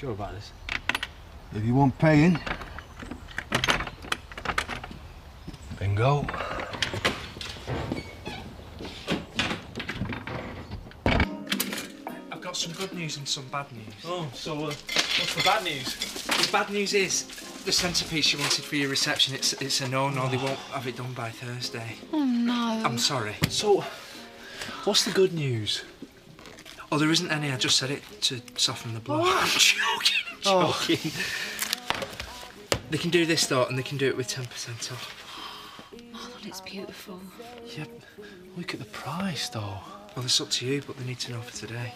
sure about this? If you want paying. Bingo. I've got some good news and some bad news. Oh, so what's the bad news? The bad news is the centrepiece you wanted for your reception, it's a no-no. They won't have it done by Thursday. Oh, no. I'm sorry. So, what's the good news? Oh, there isn't any. I just said it to soften the blow. Oh. I'm joking. They can do this, though, and they can do it with 10% off. Oh, it's beautiful. Yeah, look at the price, though. Well, it's up to you, but they need to know for today.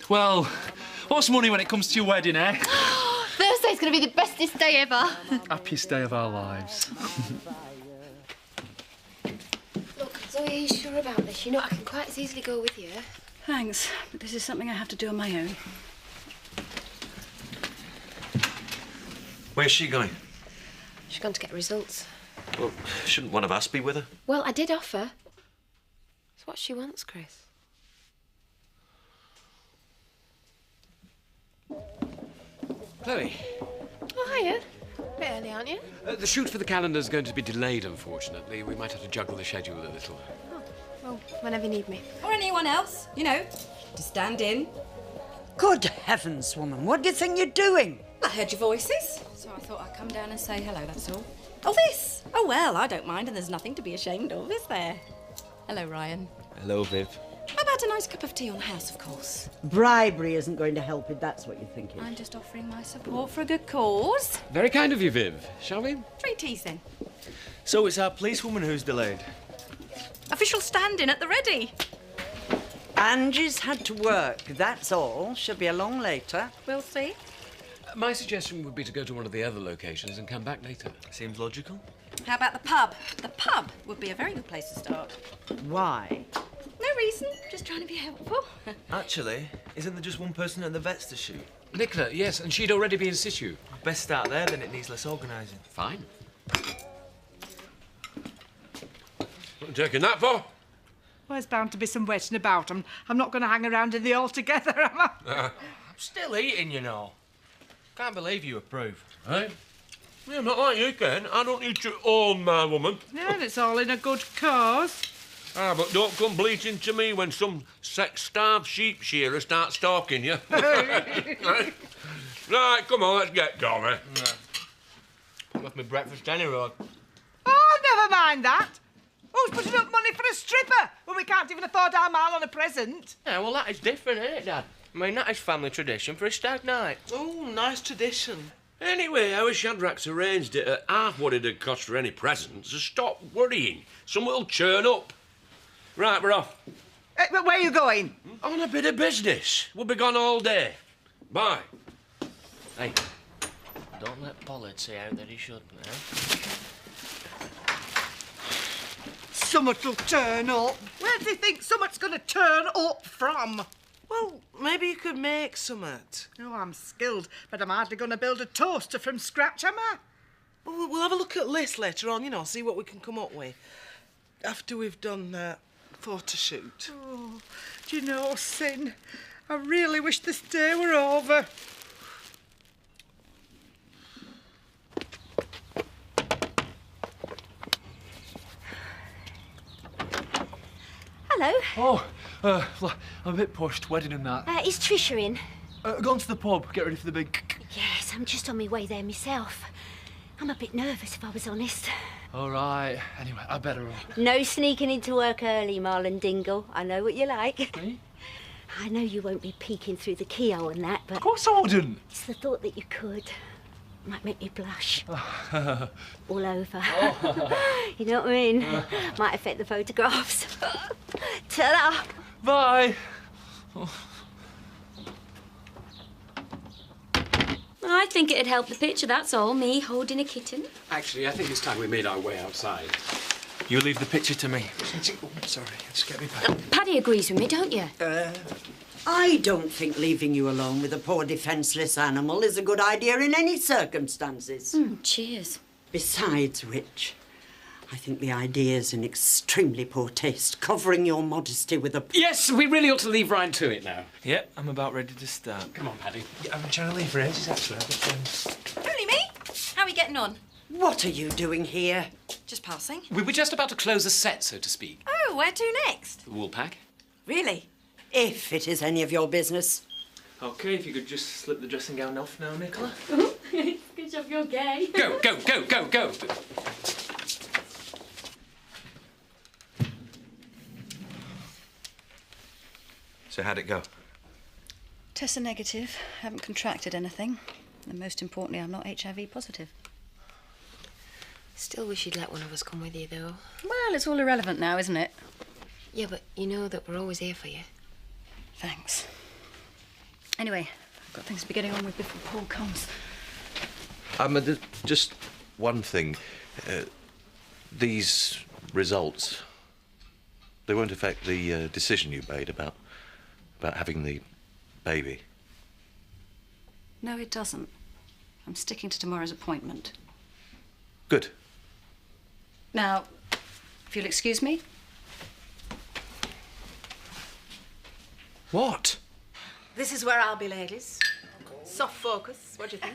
Well, what's money when it comes to your wedding, eh? Thursday's going to be the bestest day ever. Happiest day of our lives. Look, Zoe, are you sure about this? You know, I can quite as easily go with you. Thanks, but this is something I have to do on my own. Where's she going? She's gone to get results. Well, shouldn't one of us be with her? Well, I did offer. It's what she wants, Chris. Chloe, Oh, hiya. Bit early, aren't you? the shoot for the calendar's going to be delayed, unfortunately. We might have to juggle the schedule a little. Well, whenever you need me. Or anyone else, you know, to stand in. Good heavens, woman, what do you think you're doing? I heard your voices, so I thought I'd come down and say hello, that's all. Oh, this? Oh, well, I don't mind, and there's nothing to be ashamed of, is there? Hello, Ryan. Hello, Viv. How about a nice cup of tea on the house, of course? Bribery isn't going to help it, that's what you're thinking. I'm just offering my support for a good cause. Very kind of you, Viv. Shall we? 3 teas, then. So it's our policewoman who's delayed. Official stand-in at the ready. Angie's had to work, that's all. She'll be along later. We'll see. My suggestion would be to go to one of the other locations and come back later. Seems logical. How about the pub? The pub would be a very good place to start. Why? No reason, just trying to be helpful. Actually, isn't there just one person at the vets to shoot? Nicola, yes, and she'd already be in situ. Best start there, then it needs less organising. Fine. What are you taking that for? Well, there's bound to be some wetting about. I'm not going to hang around in the hall together, am I? I'm still eating, you know. Can't believe you approve. Hey? Yeah, I'm not like you, Ken. I don't need to own my woman. Yeah, and it's all in a good cause. Ah, but don't come bleating to me when some sex-starved sheep shearer starts stalking you. Right, come on, let's get going. With my breakfast anyway. Oh, never mind that. Who's putting up money for a stripper when we can't even afford our mile on a present? Yeah, well, that is different, isn't it, Dad? I mean, that is family tradition for a stag night. Oh, nice tradition. Anyway, our Shadrack's arranged it at half what it'd cost for any presents, so stop worrying. Someone will churn up. Right, we're off. But where are you going? On a bit of business. We'll be gone all day. Bye. Hey, don't let Pollard say out that he shouldn't, eh? Summat'll turn up. Where do you think summat's going to turn up from? Well, maybe you could make summat. Oh, I'm skilled, but I'm hardly going to build a toaster from scratch, am I? Well, we'll have a look at lists later on, you know, see what we can come up with. After we've done that photo shoot. Oh, do you know, Sin, I really wish this day were over. Hello. Oh, I'm a bit pushed, wedding and that. Is Trisha in? Gone to the pub, get ready for the big... Yes, I'm just on my way there myself. I'm a bit nervous, if I was honest. All right. Anyway, I better... No sneaking into work early, Marlon Dingle. I know what you like. Me? I know you won't be peeking through the keyhole and that, but... Of course I wouldn't. It's the thought that you could. Might make me blush. All over. You know what I mean? Might affect the photographs. Ta-da! Bye. I think it'd help the picture, that's all. Me holding a kitten. Actually, I think it's time we made our way outside. You leave the picture to me. Oh, sorry, just get me back. Paddy agrees with me, don't you? I don't think leaving you alone with a poor defenceless animal is a good idea in any circumstances. Cheers. Besides which, I think the idea's in extremely poor taste, covering your modesty with a... Yes, we really ought to leave Ryan to it now. Yep, I'm about ready to start. Come on, Paddy. Yeah, I've been trying to leave for ages, actually. Only me? How are we getting on? What are you doing here? Just passing. We were just about to close a set, so to speak. Oh, where to next? The wool pack. Really? If it is any of your business. OK, if you could just slip the dressing gown off now, Nicola. Good job, you're gay. Go, go, go, go, go! So how'd it go? Tests are negative. Haven't contracted anything. And most importantly, I'm not HIV positive. Still wish you'd let one of us come with you, though. Well, it's all irrelevant now, isn't it? Yeah, but you know that we're always here for you. Thanks. Anyway, I've got things to be getting on with before Paul comes. Just one thing. These results, they won't affect the decision you made about having the baby. No, it doesn't. I'm sticking to tomorrow's appointment. Good. Now, if you'll excuse me. What? This is where I'll be, ladies. Soft focus. What do you think?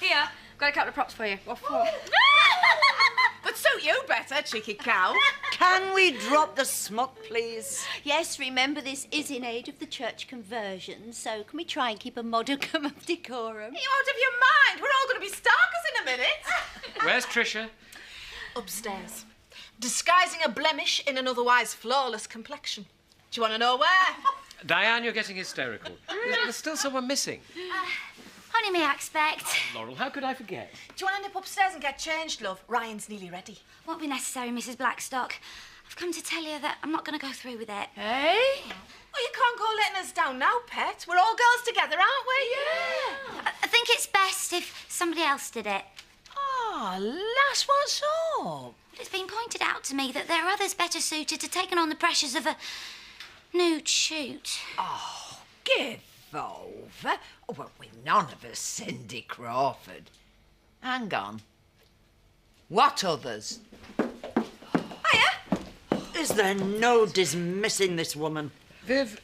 Here, got a couple of props for you. What for? Would suit you better, cheeky cow. Can we drop the smut, please? Yes, remember this is in aid of the church conversion, so can we try and keep a modicum of decorum? You out of your mind? We're all going to be starkers in a minute. Where's Tricia? Upstairs. Disguising a blemish in an otherwise flawless complexion. Do you want to know where? Diane, you're getting hysterical. There's still someone missing. Only me, I expect. Laurel, how could I forget? Do you want to nip upstairs and get changed, love? Ryan's nearly ready. Won't be necessary, Mrs. Blackstock. I've come to tell you that I'm not going to go through with it. Hey? Oh, you can't go letting us down now, pet. We're all girls together, aren't we? Yeah. I think it's best if somebody else did it. Oh, lass, what's up? It's been pointed out to me that there are others better suited to taking on the pressures of a nude shoot. Oh, give over. Oh, well, we're none of us Cindy Crawford. Hang on. What others? Hiya! Is there no dismissing this woman? Viv,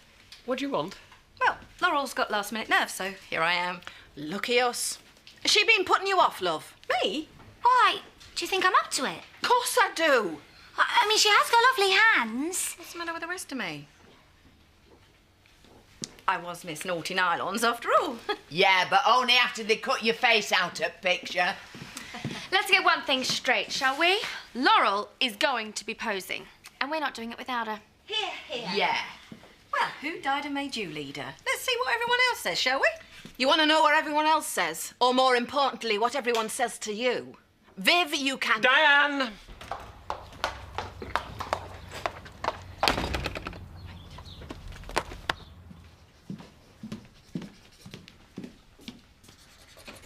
what do you want? Well, Laurel's got last-minute nerves, so here I am. Lucky us. Has she been putting you off, love? Me? Why? Do you think I'm up to it? Of course I do. I mean, she has got lovely hands. What's the matter with the rest of me? I was Miss Naughty Nylons after all. Yeah, but only after they cut your face out at picture. Let's get one thing straight, shall we? Laurel is going to be posing, and we're not doing it without her. Here, here. Yeah. Well, who died and made you leader? Let's see what everyone else says, shall we? You want to know what everyone else says? Or more importantly, what everyone says to you? Viv, you can... Diane!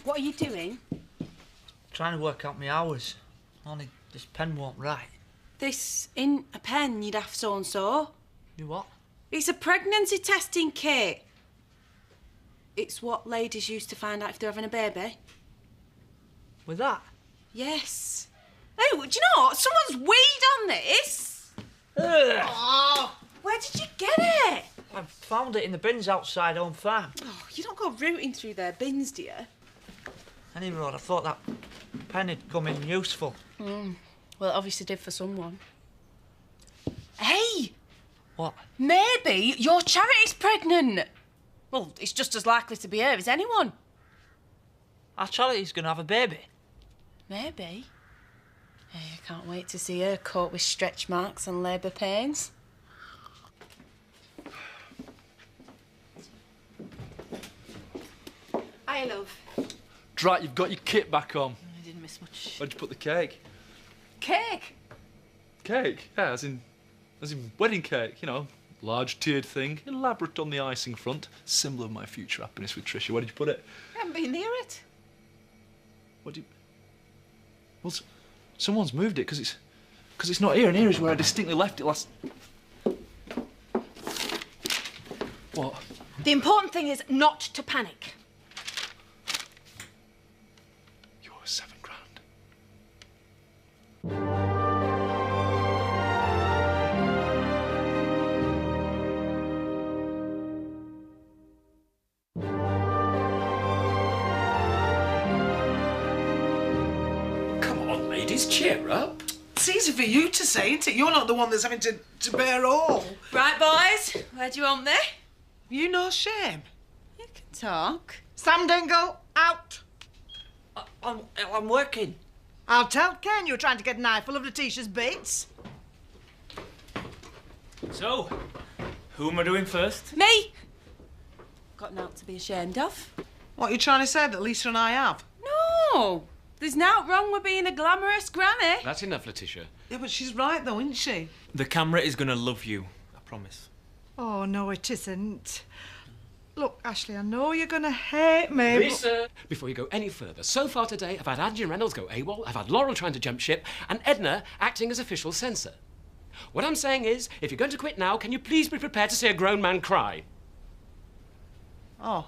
What are you doing? Trying to work out my hours. Only this pen won't write. This in a pen you'd have so-and-so. You what? It's a pregnancy testing kit. It's what ladies use to find out if they're having a baby. With that? Yes. Oh, do you know what? Someone's weed on this. Ugh. Oh, where did you get it? I found it in the bins outside Home Farm. Oh, you don't go rooting through their bins, do you? Anyway, I thought that pen had come in useful. Well, it obviously did for someone. Hey! What? Maybe your charity's pregnant. Well, it's just as likely to be her as anyone. Our charity's going to have a baby. Maybe. Hey, I can't wait to see her caught with stretch marks and labour pains. Hi, love. Right, you've got your kit back on. I didn't miss much. Where'd you put the cake? Cake? Cake? Yeah, as in wedding cake, you know. Large tiered thing, elaborate on the icing front, symbol of my future happiness with Tricia. Where did you put it? I haven't been near it. What do you... Well, someone's moved it, because it's not here, and here is where I distinctly left it last... What? The important thing is not to panic. You're £7 grand. please cheer up. It's easy for you to say, isn't it? You're not the one that's having to bear all. Right, boys, where do you want me? You no shame. You can talk. Sam Dingle, out. I'm working. I'll tell Ken you were trying to get an eyeful of Letitia's beats. So, who am I doing first? Me! Got naught to be ashamed of. What are you trying to say that Lisa and I have? No! There's naught wrong with being a glamorous granny. That's enough, Letitia. Yeah, but she's right though, isn't she? The camera is gonna love you, I promise. Oh, no, it isn't. Look, Ashley, I know you're going to hate me. Lisa! Before you go any further, so far today I've had Angie and Reynolds go AWOL, I've had Laurel trying to jump ship, and Edna acting as official censor. What I'm saying is, if you're going to quit now, can you please be prepared to see a grown man cry? Oh,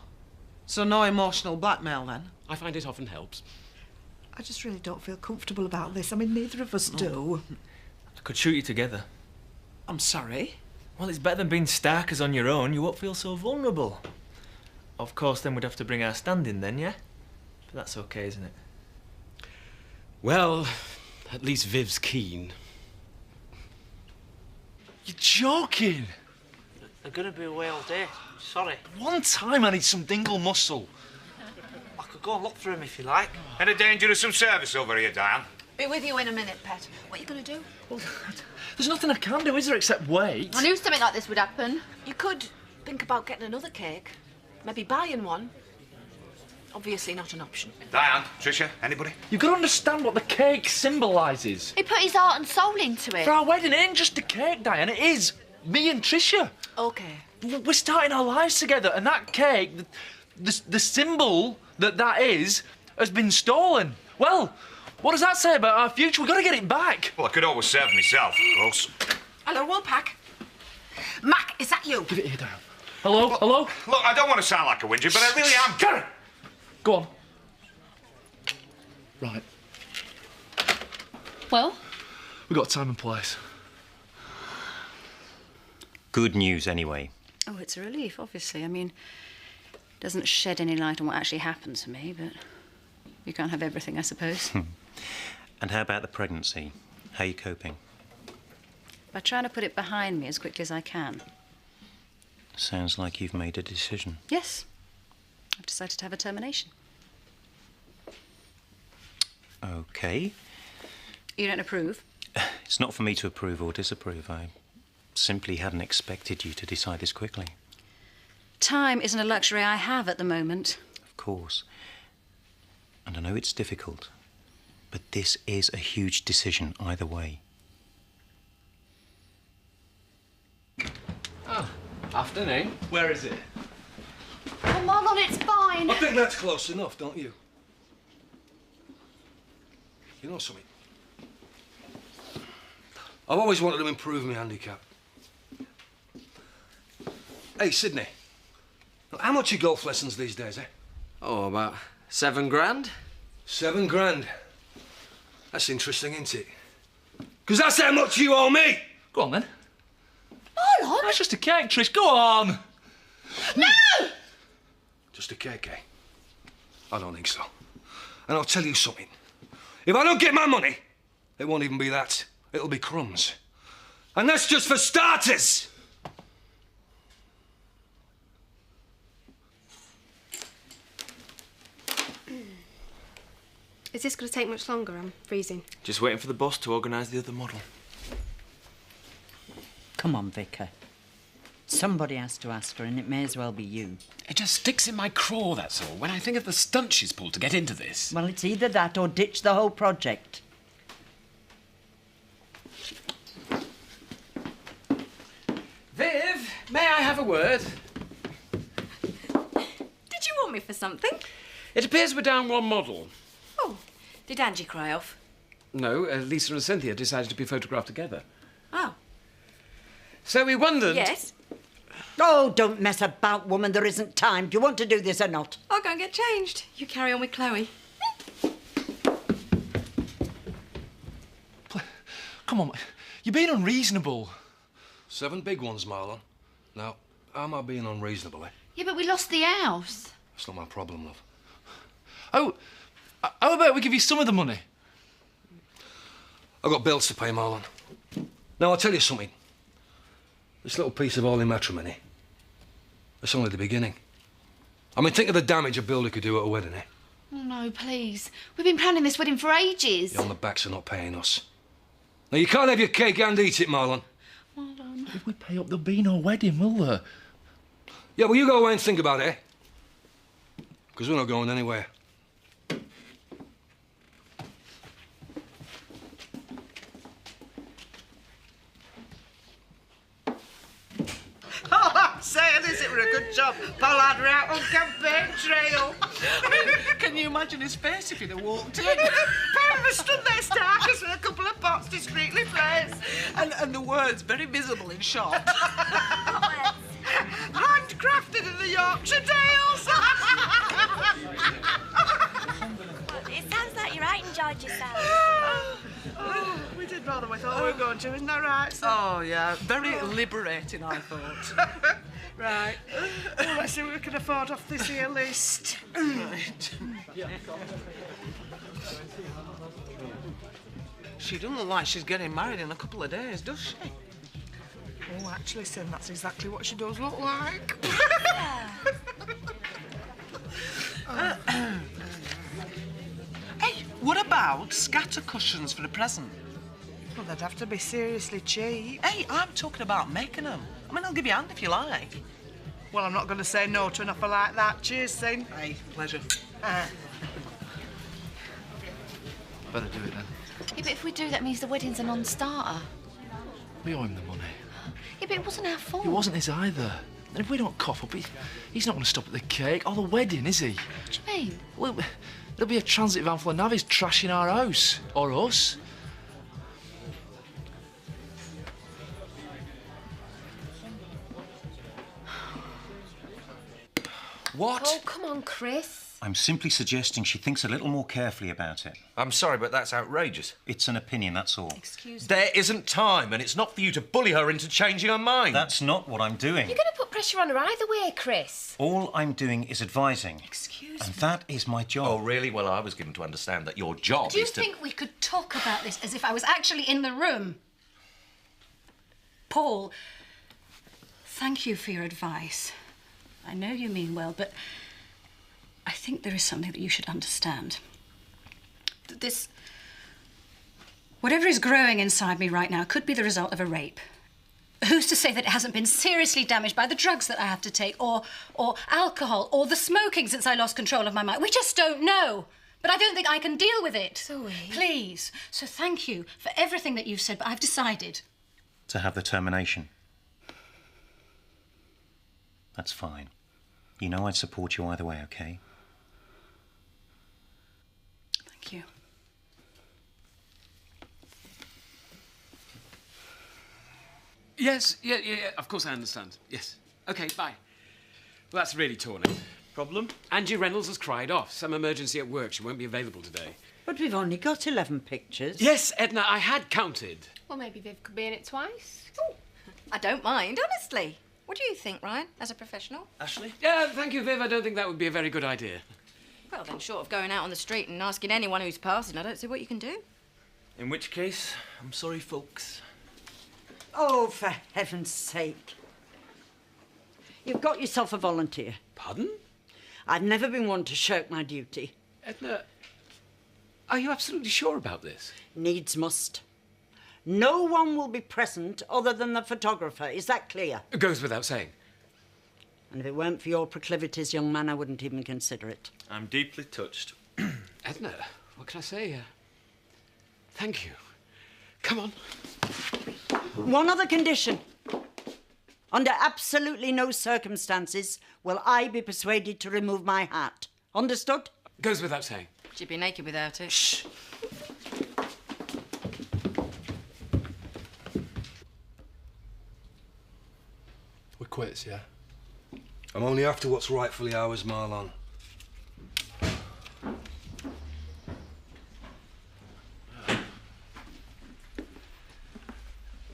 so no emotional blackmail then? I find it often helps. I just really don't feel comfortable about this. I mean, neither of us do. I could shoot you together. I'm sorry. Well, it's better than being starkers on your own. You won't feel so vulnerable. Of course, then we'd have to bring our stand in then, yeah? But that's okay, isn't it? Well, at least Viv's keen. You're joking. They're going to be away all day. Sorry. One time I need some dingle muscle. I could go and look for him if you like. Any danger of some service over here, Diane? Be with you in a minute, Pet. What are you going to do? Well, there's nothing I can do, is there, except wait? I knew something like this would happen. You could think about getting another cake. Maybe buying one. Obviously not an option. Diane, Tricia, anybody? You've got to understand what the cake symbolises. He put his heart and soul into it. For our wedding, it ain't just a cake, Diane. It is me and Tricia. Okay. We're starting our lives together, and that cake, the symbol that is, has been stolen. Well, what does that say about our future? We've got to get it back. Well, I could always serve myself, of course. Hello, Woolpack. Mac, is that you? Give it here, Diane. Hello? Hello? Look, I don't want to sound like a whinger, but I really am. Karen! Go on. Right. Well? We've got time and place. Good news, anyway. Oh, it's a relief, obviously. I mean, it doesn't shed any light on what actually happened to me, but you can't have everything, I suppose. And how about the pregnancy? How are you coping? By trying to put it behind me as quickly as I can. Sounds like you've made a decision. Yes. I've decided to have a termination. OK. You don't approve? It's not for me to approve or disapprove. I simply hadn't expected you to decide this quickly. Time isn't a luxury I have at the moment. Of course. And I know it's difficult, but this is a huge decision either way. Afternoon. Where is it? Come on, it's fine. I think that's close enough, don't you? You know something? I've always wanted to improve my handicap. Hey, Sydney. How much are golf lessons these days, eh? Oh, about £7 grand. £7 grand. That's interesting, isn't it? Because that's how much you owe me! Go on, then. Hold on. That's just a cake, Trish. Go on! No! Just a cake, eh? I don't think so. And I'll tell you something. If I don't get my money, it won't even be that. It'll be crumbs. And that's just for starters! Is this going to take much longer? I'm freezing. Just waiting for the boss to organise the other model. Come on, Vicar. Somebody has to ask her, and it may as well be you. It just sticks in my craw, that's all, when I think of the stunt she's pulled to get into this. Well, it's either that or ditch the whole project. Viv, may I have a word? Did you want me for something? It appears we're down one model. Oh, did Angie cry off? No, Lisa and Cynthia decided to be photographed together. Oh. So we wondered... Yes? Oh, don't mess about, woman. There isn't time. Do you want to do this or not? I'll go and get changed. You carry on with Chloe. Come on, you're being unreasonable. 7 big ones, Marlon. Now, how am I being unreasonable, eh? Yeah, but we lost the house. That's not my problem, love. Oh, how about we give you some of the money? I've got bills to pay, Marlon. Now, I'll tell you something. This little piece of holy matrimony, it's only the beginning. I mean, think of the damage a builder could do at a wedding, eh? Oh, no, please. We've been planning this wedding for ages. You're on the backs of not paying us. Now, you can't have your cake and eat it, Marlon. If we pay up, there'll be no wedding, will there? Yeah, well, you go away and think about it, eh? Because we're not going anywhere. Oh, I'm saying this, it were a good job. Pollard were out on campaign trail. Can you imagine his face if he'd have walked in? Pair stood there starkers with a couple of pots discreetly placed. And the words very visible in shot. Handcrafted in the Yorkshire Dales. It sounds like you right enjoyed yourself. Oh, we did rather we thought we were going to, isn't that right, son? Oh, yeah. Very liberating, I thought. Right. Well, let's see what we can afford off this here list. Right. She doesn't look like she's getting married in a couple of days, does she? Oh, actually, Sim, that's exactly what she does look like. Hey, what about scatter cushions for a present? Well, they'd have to be seriously cheap. Hey, I'm talking about making them. I mean, I'll give you a hand if you like. Well, I'm not going to say no to an offer like that. Cheers, Sin. Hey, pleasure. Better do it then. Yeah, but if we do, that means the wedding's a non-starter. We owe him the money. Yeah, but it wasn't our fault. It wasn't his either. And if we don't cough up, he's not going to stop at the cake or the wedding, is he? What do you mean? Well, there'll be a transit van full of navvies trashing our house. Or us. What? Oh, come on, Chris. I'm simply suggesting she thinks a little more carefully about it. I'm sorry, but that's outrageous. It's an opinion, that's all. Excuse me. There isn't time, and it's not for you to bully her into changing her mind. That's not what I'm doing. You're going to put pressure on her either way, Chris. All I'm doing is advising. Excuse And that is my job. Oh, really? Well, I was given to understand that your job Do you is to... think we could talk about this as if I was actually in the room? Paul, thank you for your advice. I know you mean well, but I think there is something that you should understand. This... whatever is growing inside me right now could be the result of a rape. Who's to say that it hasn't been seriously damaged by the drugs that I have to take, or alcohol, or the smoking since I lost control of my mind? We just don't know. But I don't think I can deal with it. Zoe. Please. So thank you for everything that you've said, but I've decided. To have the termination. That's fine. You know I'd support you either way, okay? Thank you. Yes, yeah, of course I understand. Yes. OK, bye. Well, that's really torn it. Problem? Angie Reynolds has cried off. Some emergency at work. She won't be available today. But we've only got 11 pictures. Yes, Edna, I had counted. Well, maybe Viv could be in it twice. I don't mind, honestly. What do you think, Ryan, as a professional? Ashley? Yeah, thank you, Viv. I don't think that would be a very good idea. Well, then, short of going out on the street and asking anyone who's passing, I don't see what you can do. In which case, I'm sorry, folks. Oh, for heaven's sake. You've got yourself a volunteer. Pardon? I've never been one to shirk my duty. Edna, are you absolutely sure about this? Needs must. No one will be present other than the photographer. Is that clear? It goes without saying. And if it weren't for your proclivities, young man, I wouldn't even consider it. I'm deeply touched. Edna, what can I say? Thank you. Come on. One other condition. Under absolutely no circumstances will I be persuaded to remove my hat. Understood? Goes without saying. She'd be naked without it. Shh. We're quits, yeah? I'm only after what's rightfully ours, Marlon.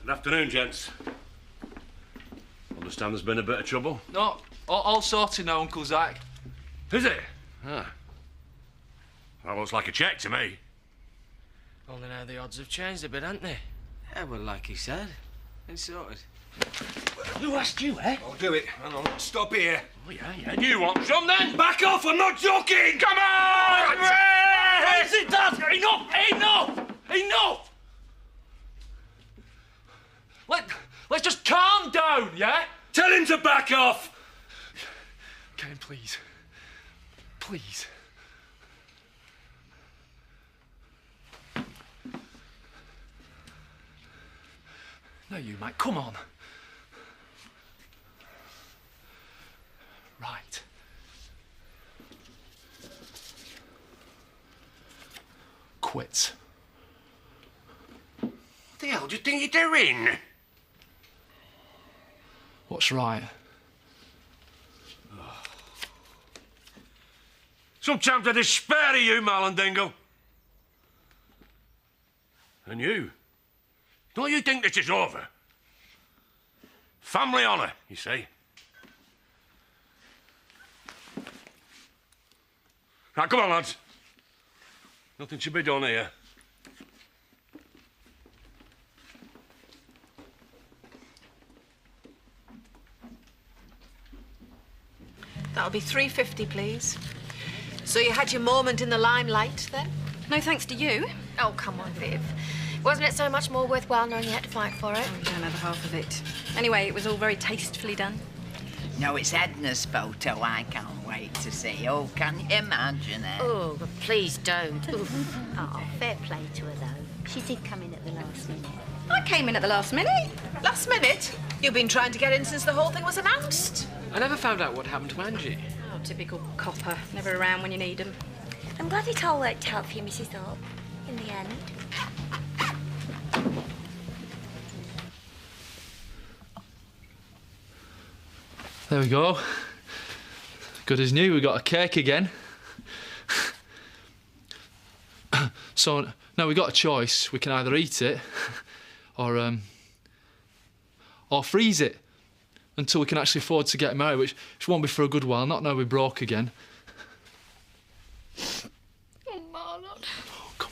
Good afternoon, gents. Understand there's been a bit of trouble? No, all sorted now, Uncle Zach. Is it? Ah. That looks like a cheque to me. Only now the odds have changed a bit, haven't they? Yeah, well, like he said, it's sorted. Who asked you, eh? I'll do it. Hang on, stop here. Oh, yeah. Do you want some, then? Back off, I'm not joking! Come on! What is it, Dad? Enough! Let's just calm down, yeah? Tell him to back off! Kane, please. Please. No, you, mate. Come on. Right. Quits. What the hell do you think you're doing? What's right? Sometimes I despair of you, Marlandingle. And you? Don't you think this is over? Family honour, you see. Right, come on, lads. Nothing should be done here. That'll be $3.50, please. So you had your moment in the limelight, then? No thanks to you. Oh, come on, Viv. Wasn't it so much more worthwhile knowing you had to fight for it? Oh, you don't know the half of it. Anyway, it was all very tastefully done. No, it's Edna's photo I can't wait to see. Oh, can you imagine it? Oh, but please don't. Oh, fair play to her, though. She did come in at the last minute. I came in at the last minute. Last minute? You've been trying to get in since the whole thing was announced. I never found out what happened to Angie. Oh, typical copper. Never around when you need him. I'm glad it all worked out for you, Mrs. Thorpe, in the end. There we go. Good as new, we got a cake again. So now we got a choice. We can either eat it or freeze it until we can actually afford to get married, which won't be for a good while, not now we're broke again. Oh, Marlon. Oh, come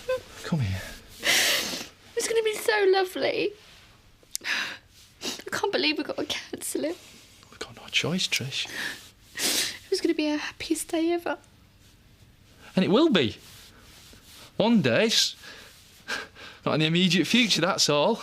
here. Come here. It's going to be so lovely. I can't believe we've got to cancel it. We've got no choice, Trish. It was going to be our happiest day ever. And it will be. One day. It's not in the immediate future, that's all.